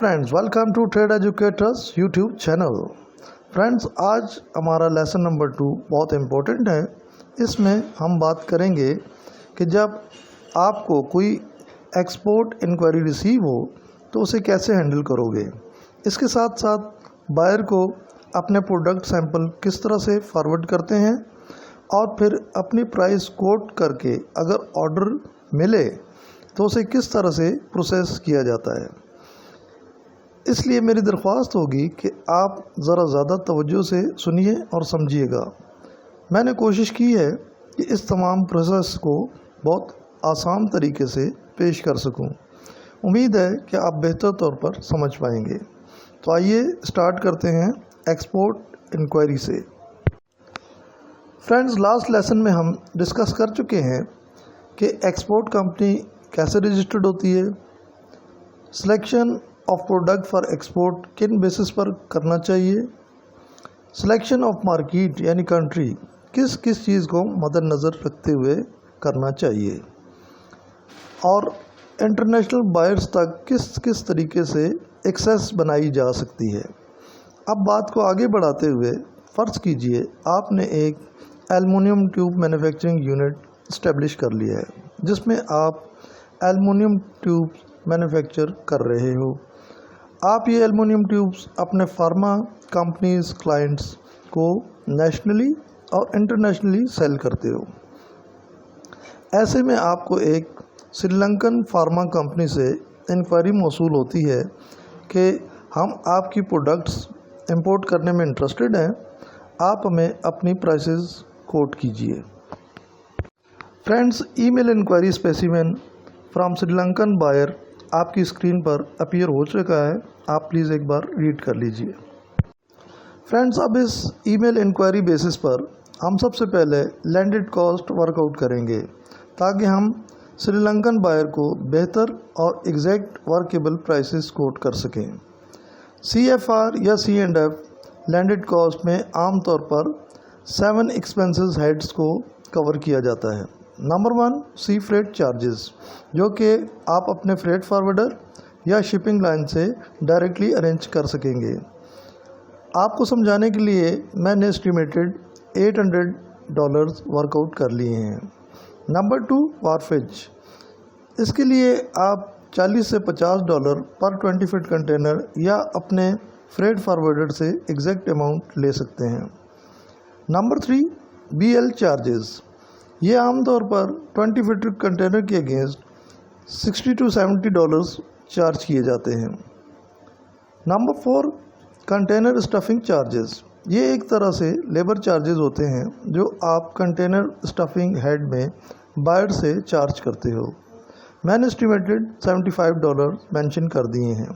Friends, welcome to trade educators YouTube channel. Friends, आज हमारा lesson number 2 बहुत important है। इसमें हम बात करेंगे कि जब आपको कोई एक्सपोर्ट इंक्वायरी रिसीव हो तो उसे कैसे हैंडल करोगे। इसके साथ साथ बायर को अपने प्रोडक्ट सैंपल किस तरह से फॉरवर्ड करते हैं और फिर अपनी प्राइस कोट करके अगर ऑर्डर मिले तो उसे किस तरह से प्रोसेस किया जाता है। इसलिए मेरी दरख्वास्त होगी कि आप ज़रा ज़्यादा तवज्जो से सुनिए और समझिएगा। मैंने कोशिश की है कि इस तमाम प्रोसेस को बहुत आसान तरीके से पेश कर सकूं। उम्मीद है कि आप बेहतर तौर पर समझ पाएंगे। तो आइए स्टार्ट करते हैं एक्सपोर्ट इंक्वायरी से। फ्रेंड्स, लास्ट लेसन में हम डिस्कस कर चुके हैं कि एक्सपोर्ट कंपनी कैसे रजिस्टर्ड होती है, selection of product for export किन बेसिस पर करना चाहिए, सिलेक्शन ऑफ मार्केट यानी कंट्री किस किस चीज़ को मद्देनज़र रखते हुए करना चाहिए, और इंटरनेशनल बायर्स तक किस किस तरीके से एक्सेस बनाई जा सकती है। अब बात को आगे बढ़ाते हुए फ़र्ज़ कीजिए आपने एक aluminium tube manufacturing unit establish कर लिया है जिसमें आप एल्युमिनियम ट्यूब मैन्युफैक्चर कर रहे हो। आप ये एल्युमिनियम ट्यूब्स अपने फार्मा कंपनीज क्लाइंट्स को नेशनली और इंटरनेशनली सेल करते हो। ऐसे में आपको एक श्रीलंकन फार्मा कंपनी से इंक्वायरी मौसूल होती है कि हम आपकी प्रोडक्ट्स इंपोर्ट करने में इंटरेस्टेड हैं, आप हमें अपनी प्राइसेस कोट कीजिए। Friends, email inquiry specimen from Sri Lankan buyer आपकी स्क्रीन पर अपीयर हो चुका है। आप प्लीज़ एक बार रीड कर लीजिए। फ्रेंड्स, अब इस ईमेल इंक्वायरी बेसिस पर हम सबसे पहले लैंडेड कॉस्ट वर्कआउट करेंगे ताकि हम श्रीलंकन बायर को बेहतर और एग्जैक्ट वर्केबल प्राइसेस कोट कर सकें। CFR या C&F लैंडेड कॉस्ट में आमतौर पर 7 एक्सपेंसेस हेड्स को कवर किया जाता है। नंबर 1, सी फ्रेट चार्जेस, जो कि आप अपने फ्रेट फॉरवर्डर या शिपिंग लाइन से डायरेक्टली अरेंज कर सकेंगे। आपको समझाने के लिए मैंने एस्टिमेटेड $800 वर्कआउट कर लिए हैं। नंबर 2, वारफेज, इसके लिए आप $40 से $50 पर 20 फीट कंटेनर या अपने फ्रेट फॉरवर्डर से एग्जैक्ट अमाउंट ले सकते हैं। नंबर 3, BL चार्जेस, ये आमतौर पर 20 फीट कंटेनर के अगेंस्ट $60 to $70 चार्ज किए जाते हैं। नंबर 4, कंटेनर स्टफिंग चार्जेस, ये एक तरह से लेबर चार्जेस होते हैं जो आप कंटेनर स्टफिंग हेड में बायर से चार्ज करते हो। मैंने एस्टिमेटेड $75 मेंशन कर दिए हैं।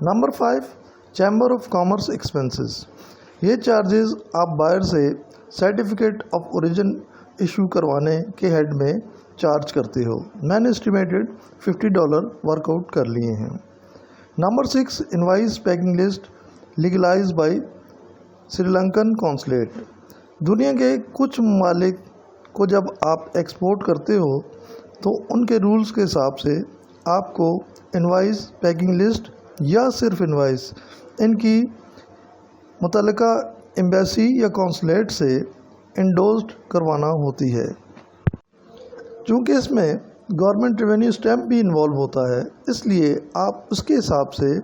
Number 5, chamber of commerce expenses, ये चार्जेस आप बायर से सर्टिफिकेट ऑफ ओरिजिन इशू करवाने के हेड में चार्ज करते हो। मैंने एस्टिमेटेड $50 वर्कआउट कर लिए हैं। Number 6, invoice packing list legalise by Sri Lankan consulate, दुनिया के कुछ ममालिक को जब आप एक्सपोर्ट करते हो तो उनके रूल्स के हिसाब से आपको इनवाइस पैकिंग लिस्ट या सिर्फ इनवाइस इनकी मुतल्लिका एम्बेसी या कॉन्सुलेट से इंडोज्ड करवाना होती है। चूँकि इसमें गवर्नमेंट रेवेन्यू स्टैम्प भी इन्वॉल्व होता है, इसलिए आप उसके हिसाब से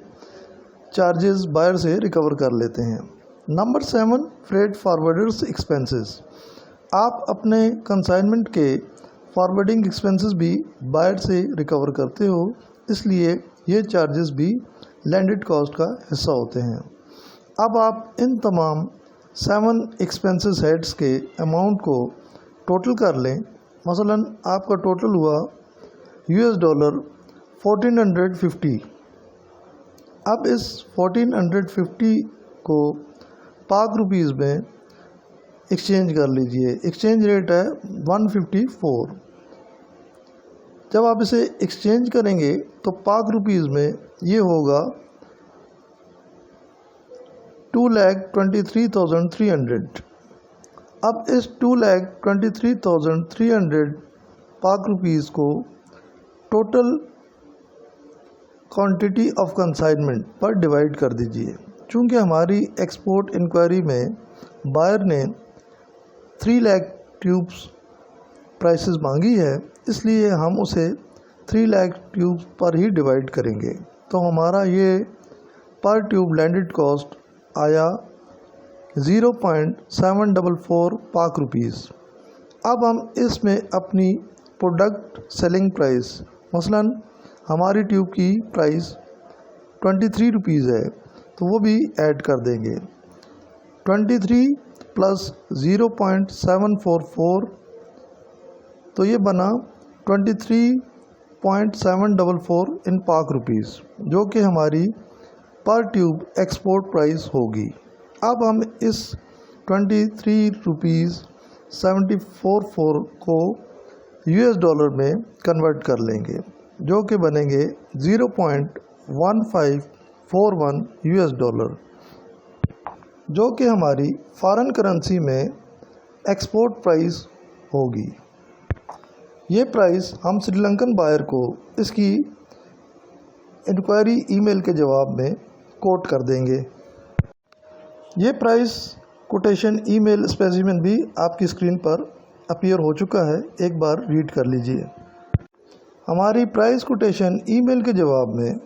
चार्जेस बायर से रिकवर कर लेते हैं। नंबर 7, फ्रेट फॉरवर्डर्स एक्सपेंसेस, आप अपने कंसाइनमेंट के फॉरवर्डिंग एक्सपेंसेस भी बायर से रिकवर करते हो, इसलिए ये चार्जेस भी लैंडेड कॉस्ट का हिस्सा होते हैं। अब आप इन तमाम 7 एक्सपेंसेस हेड्स के अमाउंट को टोटल कर लें। मसलन आपका टोटल हुआ $1450। अब इस 1450 को पाक रुपीज़ में एक्सचेंज कर लीजिए। एक्सचेंज रेट है 154। जब आप इसे एक्सचेंज करेंगे तो पाक रुपीज़ में ये होगा 2,23,300। अब इस 2,23,300 पाक रुपीज़ को टोटल क्वांटिटी ऑफ कंसाइनमेंट पर डिवाइड कर दीजिए। चूँकि हमारी एक्सपोर्ट इंक्वायरी में बायर ने 3 लाख ट्यूब्स प्राइसेस मांगी है, इसलिए हम उसे 3 लाख ट्यूब्स पर ही डिवाइड करेंगे। तो हमारा ये पर ट्यूब लैंडेड कॉस्ट आया 0.744 पाक रुपीज़। अब हम इसमें अपनी प्रोडक्ट सेलिंग प्राइस, मसलन हमारी ट्यूब की प्राइस 23 रुपीज़ है, तो वो भी ऐड कर देंगे। 23 प्लस 0.744, तो ये बना 23.744 इन पाक रुपीज़, जो कि हमारी पर ट्यूब एक्सपोर्ट प्राइस होगी। अब हम इस 23 रुपीज़ 744 को US डॉलर में कन्वर्ट कर लेंगे, जो कि बनेंगे 0.1541 US डॉलर, जो कि हमारी फॉरेन करेंसी में एक्सपोर्ट प्राइस होगी। ये प्राइस हम श्रीलंकन बायर को इसकी इंक्वायरी ईमेल के जवाब में कोट कर देंगे। ये प्राइस कोटेशन ईमेल स्पेसिमेन भी आपकी स्क्रीन पर अपीयर हो चुका है, एक बार रीड कर लीजिए। हमारी प्राइस कोटेशन ईमेल के जवाब में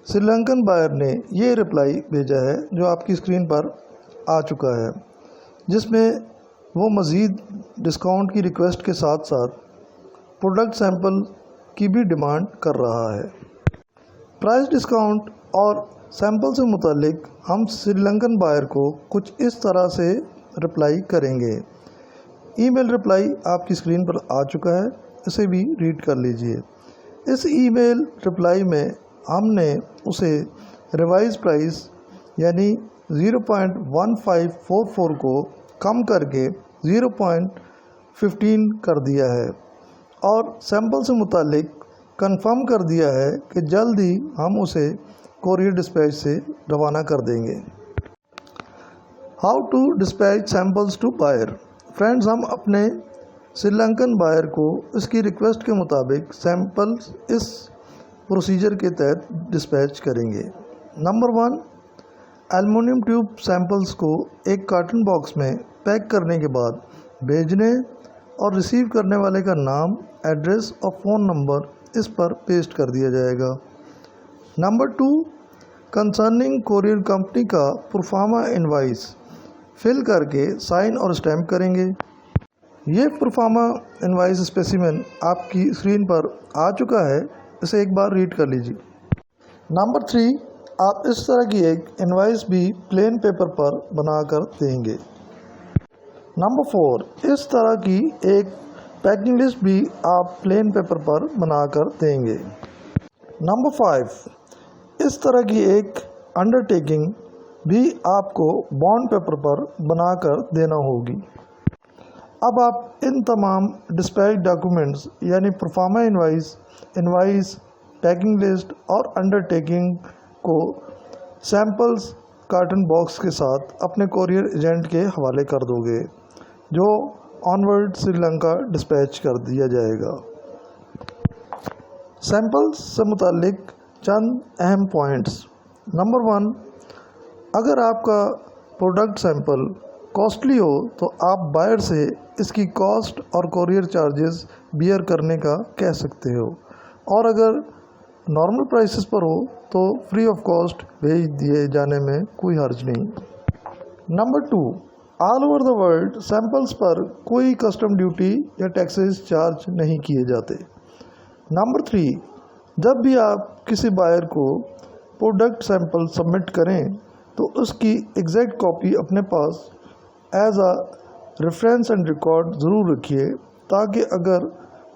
श्रीलंकन बायर ने ये रिप्लाई भेजा है, जो आपकी स्क्रीन पर आ चुका है, जिसमें वो मज़ीद डिस्काउंट की रिक्वेस्ट के साथ साथ प्रोडक्ट सैंपल की भी डिमांड कर रहा है। प्राइस डिस्काउंट और सैंपल से मुतालिक हम श्रीलंकन बायर को कुछ इस तरह से रिप्लाई करेंगे। ईमेल रिप्लाई आपकी स्क्रीन पर आ चुका है, इसे भी रीड कर लीजिए। इस ईमेल रिप्लाई में हमने उसे रिवाइज प्राइस यानी 0.1544 को कम करके 0.15 कर दिया है और सैंपल से मुतालिक कंफर्म कर दिया है कि जल्द ही हम उसे कोरियर डिस्पैच से रवाना कर देंगे। How to dispatch samples to buyer. Friends, हम अपने श्रीलंकन बायर को इसकी रिक्वेस्ट के मुताबिक सैंपल्स इस प्रोसीजर के तहत डिस्पैच करेंगे। नंबर 1, एल्युमिनियम ट्यूब सैंपल्स को एक कार्टन बॉक्स में पैक करने के बाद भेजने और रिसीव करने वाले का नाम, एड्रेस और फ़ोन नंबर इस पर पेस्ट कर दिया जाएगा। नंबर 2, कंसर्निंग कोरियर कंपनी का प्रोफार्मा इनवाइस फिल करके साइन और स्टैम्प करेंगे। ये प्रोफार्मा इनवाइस स्पेसिमेन आपकी स्क्रीन पर आ चुका है, इसे एक बार रीड कर लीजिए। नंबर 3, आप इस तरह की एक इनवाइस भी प्लेन पेपर पर बनाकर देंगे। नंबर 4, इस तरह की एक पैकिंग लिस्ट भी आप प्लेन पेपर पर बनाकर देंगे। नंबर 5, इस तरह की एक अंडरटेकिंग भी आपको बॉन्ड पेपर पर बनाकर देना होगी। अब आप इन तमाम डिस्पैच डॉक्यूमेंट्स यानी प्रोफार्मा इनवाइस, पैकिंग लिस्ट और अंडरटेकिंग को सैंपल्स कार्टन बॉक्स के साथ अपने कोरियर एजेंट के हवाले कर दोगे, जो ऑनवर्ड श्रीलंका डिस्पैच कर दिया जाएगा। सैंपल्स से मुतालिक चंद अहम पॉइंट्स। नंबर 1, अगर आपका प्रोडक्ट सैंपल कॉस्टली हो तो आप बायर से इसकी कॉस्ट और कोरियर चार्जेस बियर करने का कह सकते हो, और अगर नॉर्मल प्राइसेस पर हो तो फ्री ऑफ कॉस्ट भेज दिए जाने में कोई हर्ज नहीं। Number 2, all over the world samples पर कोई कस्टम ड्यूटी या टैक्सेस चार्ज नहीं किए जाते। नंबर 3, जब भी आप किसी बायर को प्रोडक्ट सैंपल सबमिट करें तो उसकी एग्जैक्ट कॉपी अपने पास as a reference and record ज़रूर रखिए, ताकि अगर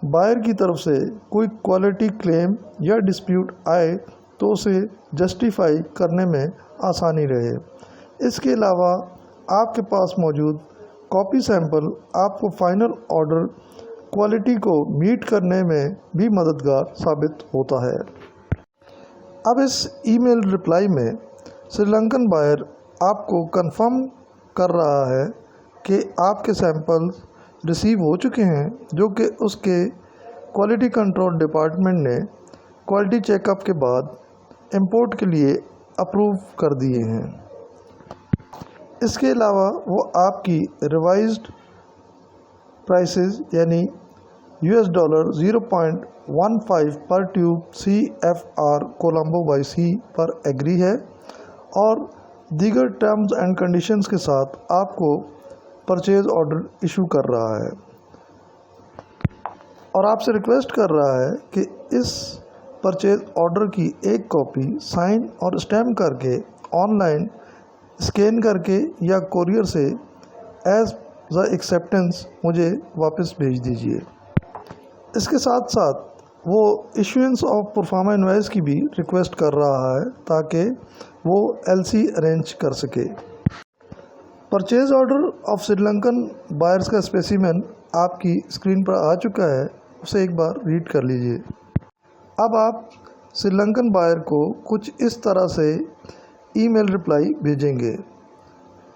बायर की तरफ से कोई क्वालिटी क्लेम या डिस्प्यूट आए तो उसे जस्टिफाई करने में आसानी रहे। इसके अलावा आपके पास मौजूद कॉपी सैंपल आपको फाइनल ऑर्डर क्वालिटी को मीट करने में भी मददगार साबित होता है। अब इस ईमेल रिप्लाई में श्रीलंकन बायर आपको कंफर्म कर रहा है कि आपके सैंपल्स रिसीव हो चुके हैं, जो कि उसके क्वालिटी कंट्रोल डिपार्टमेंट ने क्वालिटी चेकअप के बाद इंपोर्ट के लिए अप्रूव कर दिए हैं। इसके अलावा वो आपकी रिवाइज्ड प्राइसेस यानी $0.15 पर ट्यूब CFR कोलंबो बाई सी पर एग्री है और दीगर टर्म्स एंड कंडीशंस के साथ आपको परचेज ऑर्डर इशू कर रहा है और आपसे रिक्वेस्ट कर रहा है कि इस परचेज ऑर्डर की एक कॉपी साइन और स्टैम्प करके ऑनलाइन स्कैन करके या कोरियर से एज द एक्सेप्टेंस मुझे वापस भेज दीजिए। इसके साथ साथ वो इशुएंस ऑफ परफॉर्मा इनवॉइस की भी रिक्वेस्ट कर रहा है ताकि वो LC अरेंज कर सके। Purchase order of Sri Lankan buyers का स्पेसिमेन आपकी स्क्रीन पर आ चुका है, उसे एक बार रीड कर लीजिए। अब आप श्रीलंकन बायर को कुछ इस तरह से ईमेल रिप्लाई भेजेंगे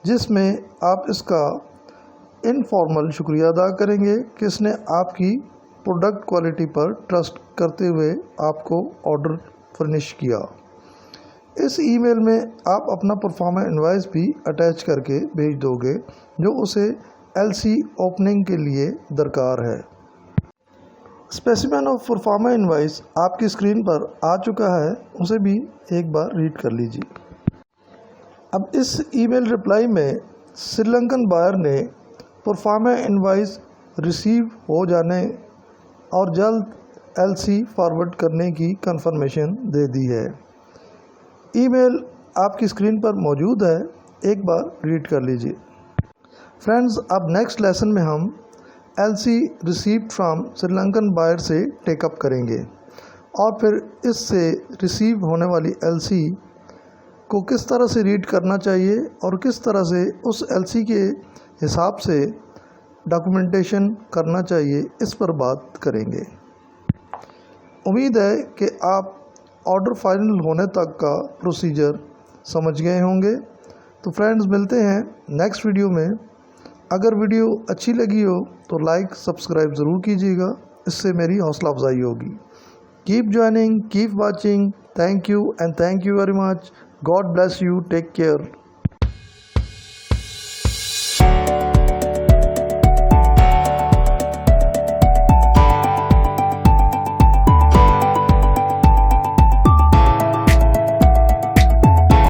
जिसमें आप इसका इनफॉर्मल शुक्रिया अदा करेंगे कि इसने आपकी प्रोडक्ट क्वालिटी पर ट्रस्ट करते हुए आपको ऑर्डर फर्निश किया। इस ईमेल में आप अपना परफॉर्मा इनवॉइस भी अटैच करके भेज दोगे जो उसे LC ओपनिंग के लिए दरकार है। स्पेसिमेन ऑफ परफॉर्मा इनवॉइस आपकी स्क्रीन पर आ चुका है, उसे भी एक बार रीड कर लीजिए। अब इस ईमेल रिप्लाई में श्रीलंकन बायर ने परफॉर्मा इनवॉइस रिसीव हो जाने और जल्द LC फॉरवर्ड करने की कंफर्मेशन दे दी है। ईमेल आपकी स्क्रीन पर मौजूद है, एक बार रीड कर लीजिए। फ्रेंड्स, अब नेक्स्ट लेसन में हम LC received from Sri Lankan buyer से टेकअप करेंगे और फिर इससे रिसीव होने वाली LC को किस तरह से रीड करना चाहिए और किस तरह से उस LC के हिसाब से डॉक्यूमेंटेशन करना चाहिए, इस पर बात करेंगे। उम्मीद है कि आप ऑर्डर फाइनल होने तक का प्रोसीजर समझ गए होंगे। तो फ्रेंड्स, मिलते हैं नेक्स्ट वीडियो में। अगर वीडियो अच्छी लगी हो तो लाइक सब्सक्राइब ज़रूर कीजिएगा, इससे मेरी हौसला अफजाई होगी। Keep joining, keep watching. Thank you and thank you very much. God bless you. Take care.